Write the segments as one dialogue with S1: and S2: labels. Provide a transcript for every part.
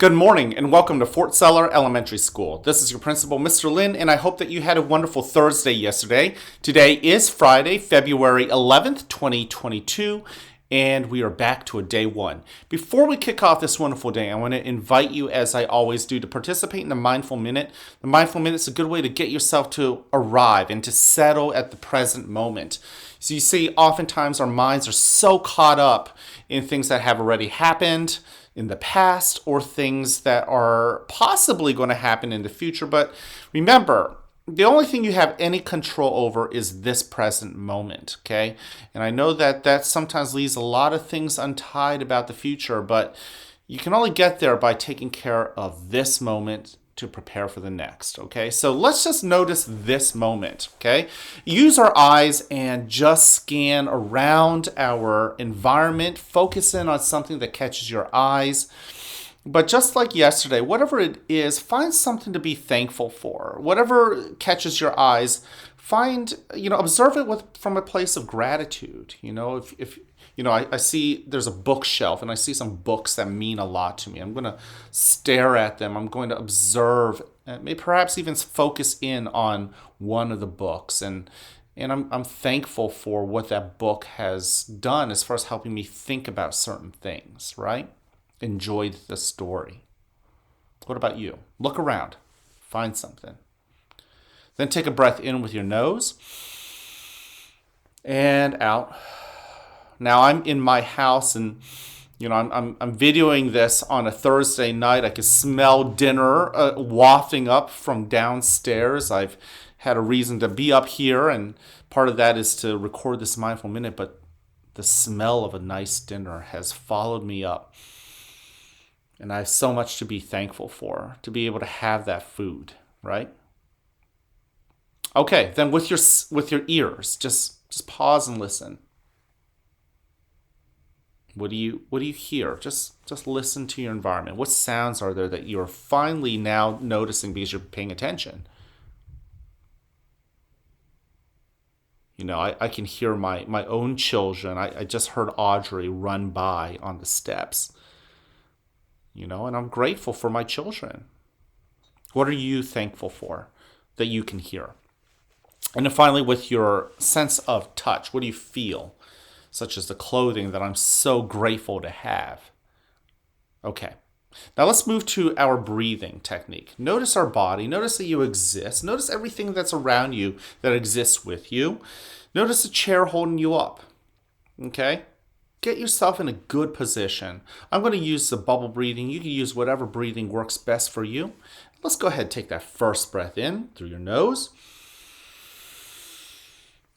S1: Good morning and welcome to Fort Seller Elementary School. This is your principal, Mr. Lin, and I hope that you had a wonderful Thursday yesterday. Today is Friday, February 11th, 2022, and we are back to a day one. Before we kick off this wonderful day, I want to invite you, as I always do, to participate in the Mindful Minute. The Mindful Minute is a good way to get yourself to arrive and to settle at the present moment. So you see, oftentimes our minds are so caught up in things that have already happened in the past or things that are possibly going to happen in the future. But remember, the only thing you have any control over is this present moment, okay? And I know that sometimes leaves a lot of things untied about the future, but you can only get there by taking care of this moment to prepare for the next, okay? So let's just notice this moment, okay? Use our eyes and just scan around our environment. Focus in on something that catches your eyes. But just like yesterday, whatever it is, find something to be thankful for. Whatever catches your eyes, observe it from a place of gratitude. If I see there's a bookshelf and I see some books that mean a lot to me. I'm going to stare at them. I'm going to observe, and maybe perhaps even focus in on one of the books. And I'm thankful for what that book has done as far as helping me think about certain things, right? Enjoyed the story. What about you? Look around. Find something. Then take a breath in with your nose and out. Now I'm in my house and I'm videoing this on a Thursday night. I can smell dinner wafting up from downstairs. I've had a reason to be up here, and part of that is to record this Mindful Minute, but the smell of a nice dinner has followed me up. And I have so much to be thankful for, to be able to have that food, right? Okay, then with your ears, just pause and listen. What do you hear? Just listen to your environment. What sounds are there that you're finally now noticing because you're paying attention? I can hear my own children. I just heard Audrey run by on the steps. And I'm grateful for my children. What are you thankful for that you can hear? And then finally, with your sense of touch, what do you feel? Such as the clothing that I'm so grateful to have. Okay, now let's move to our breathing technique. Notice our body. Notice that you exist. Notice everything that's around you that exists with you. Notice the chair holding you up. Okay? Get yourself in a good position. I'm going to use the bubble breathing. You can use whatever breathing works best for you. Let's go ahead and take that first breath in through your nose.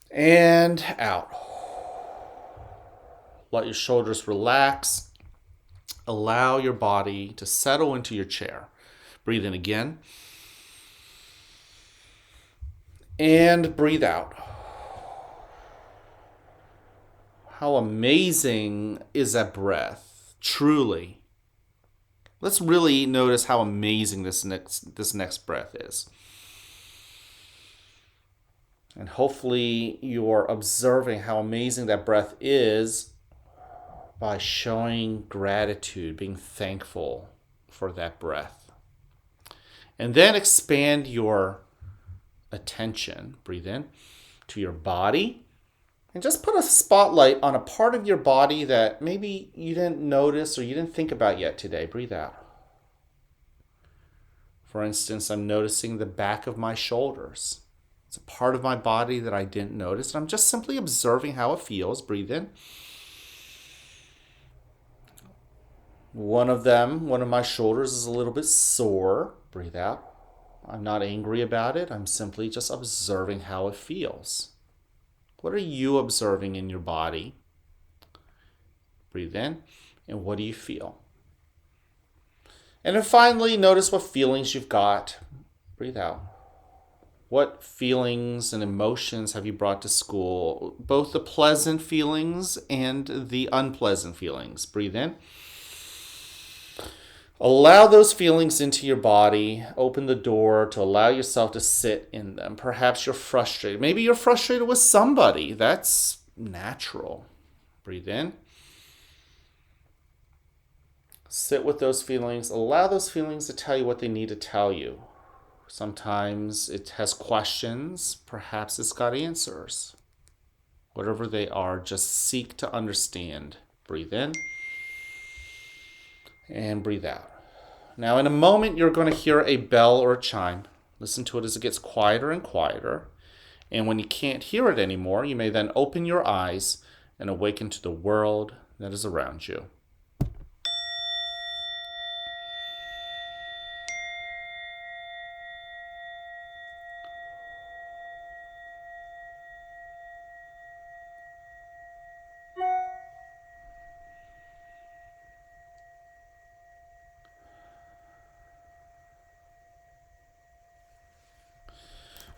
S1: And out. Let your shoulders relax. Allow your body to settle into your chair. Breathe in again. And breathe out. How amazing is that breath? Truly. Let's really notice how amazing this next breath is. And hopefully you're observing how amazing that breath is by showing gratitude, being thankful for that breath. And then expand your attention, breathe in, to your body. And just put a spotlight on a part of your body that maybe you didn't notice or you didn't think about yet today. Breathe out. For instance, I'm noticing the back of my shoulders. It's a part of my body that I didn't notice. And I'm just simply observing how it feels. Breathe in. One of my shoulders is a little bit sore. Breathe out. I'm not angry about it. I'm simply just observing how it feels. What are you observing in your body? Breathe in. And what do you feel? And then finally, notice what feelings you've got. Breathe out. What feelings and emotions have you brought to school? Both the pleasant feelings and the unpleasant feelings. Breathe in. Allow those feelings into your body. Open the door to allow yourself to sit in them. Perhaps you're frustrated. Maybe you're frustrated with somebody. That's natural. Breathe in. Sit with those feelings. Allow those feelings to tell you what they need to tell you. Sometimes it has questions. Perhaps it's got answers. Whatever they are, just seek to understand. Breathe in and breathe out. Now, in a moment, you're going to hear a bell or a chime. Listen to it as it gets quieter and quieter. And when you can't hear it anymore, you may then open your eyes and awaken to the world that is around you.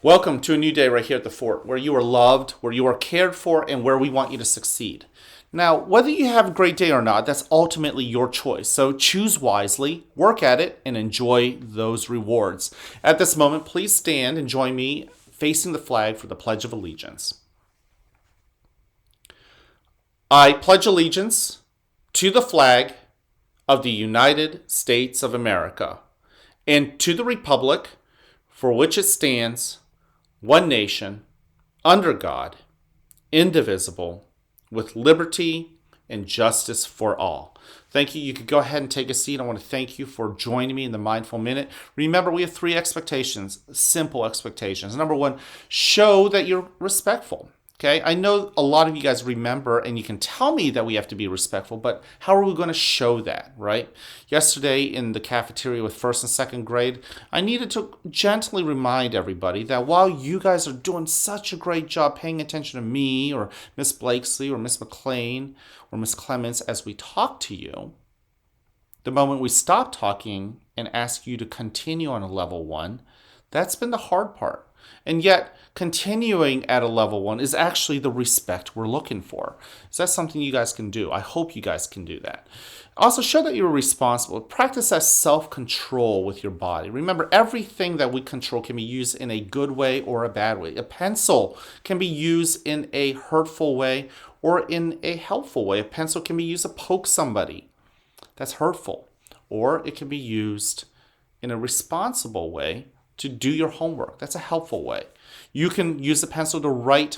S1: Welcome to a new day right here at the fort, where you are loved, where you are cared for, and where we want you to succeed. Now, whether you have a great day or not, that's ultimately your choice. So choose wisely, work at it, and enjoy those rewards. At this moment, please stand and join me facing the flag for the Pledge of Allegiance. I pledge allegiance to the flag of the United States of America and to the republic for which it stands, one nation, under God, indivisible, with liberty and justice for all. Thank you. You could go ahead and take a seat. I want to thank you for joining me in the Mindful Minute. Remember, we have 3 expectations, simple expectations. Number 1, show that you're respectful. Okay, I know a lot of you guys remember, and you can tell me that we have to be respectful, but how are we going to show that, right? Yesterday in the cafeteria with 1st and 2nd grade, I needed to gently remind everybody that while you guys are doing such a great job paying attention to me or Miss Blakesley or Miss McLean or Miss Clements as we talk to you, the moment we stop talking and ask you to continue on a level 1, that's been the hard part. And yet, continuing at a level 1 is actually the respect we're looking for. So that's something you guys can do. I hope you guys can do that. Also, show that you're responsible. Practice that self-control with your body. Remember, everything that we control can be used in a good way or a bad way. A pencil can be used in a hurtful way or in a helpful way. A pencil can be used to poke somebody. That's hurtful. Or it can be used in a responsible way to do your homework. That's a helpful way. You can use a pencil to write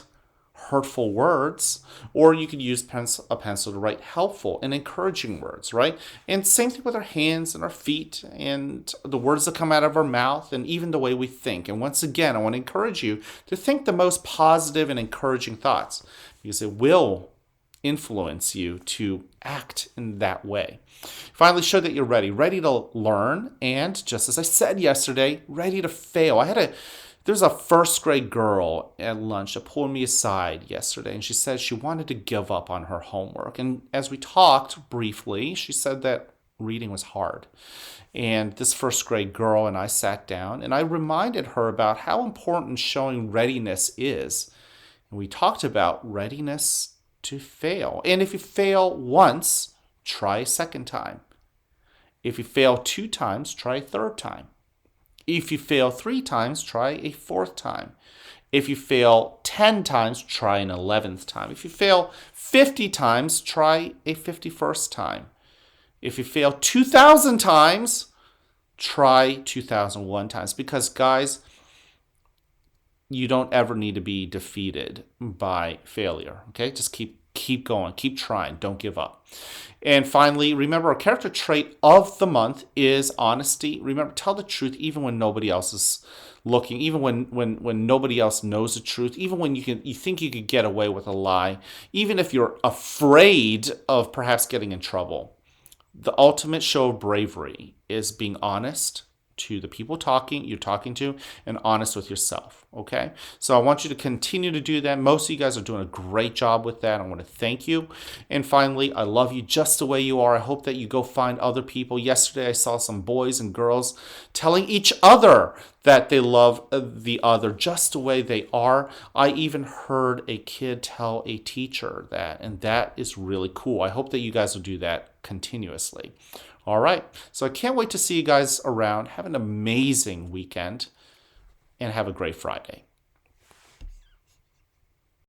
S1: hurtful words, or you can use a pencil to write helpful and encouraging words, right? And same thing with our hands and our feet and the words that come out of our mouth and even the way we think. And once again, I want to encourage you to think the most positive and encouraging thoughts, because it will influence you to act in that way. Finally, show that you're ready to learn, and just as I said yesterday, ready to fail. There's a 1st grade girl at lunch that pulled me aside yesterday, and she said she wanted to give up on her homework. And as we talked briefly, she said that reading was hard. And this 1st grade girl and I sat down, and I reminded her about how important showing readiness is. And we talked about readiness to fail. And if you fail once, try a 2nd time. If you fail 2 times, try a 3rd time. If you fail 3 times, try a 4th time. If you fail 10 times, try an 11th time. If you fail 50 times, try a 51st time. If you fail 2,000 times, try 2,001 times. Because, guys, you don't ever need to be defeated by failure. Okay? Just keep going. Keep trying. Don't give up. And finally, remember, our character trait of the month is honesty. Remember, tell the truth even when nobody else is looking, even when nobody else knows the truth, even when you think you could get away with a lie, even if you're afraid of perhaps getting in trouble. The ultimate show of bravery is being honest to the people you're talking to, and honest with yourself, okay? So I want you to continue to do that. Most of you guys are doing a great job with that. I want to thank you. And finally, I love you just the way you are. I hope that you go find other people. Yesterday, I saw some boys and girls telling each other that they love the other just the way they are. I even heard a kid tell a teacher that, and that is really cool. I hope that you guys will do that continuously. All right, so I can't wait to see you guys around. Have an amazing weekend and have a great Friday.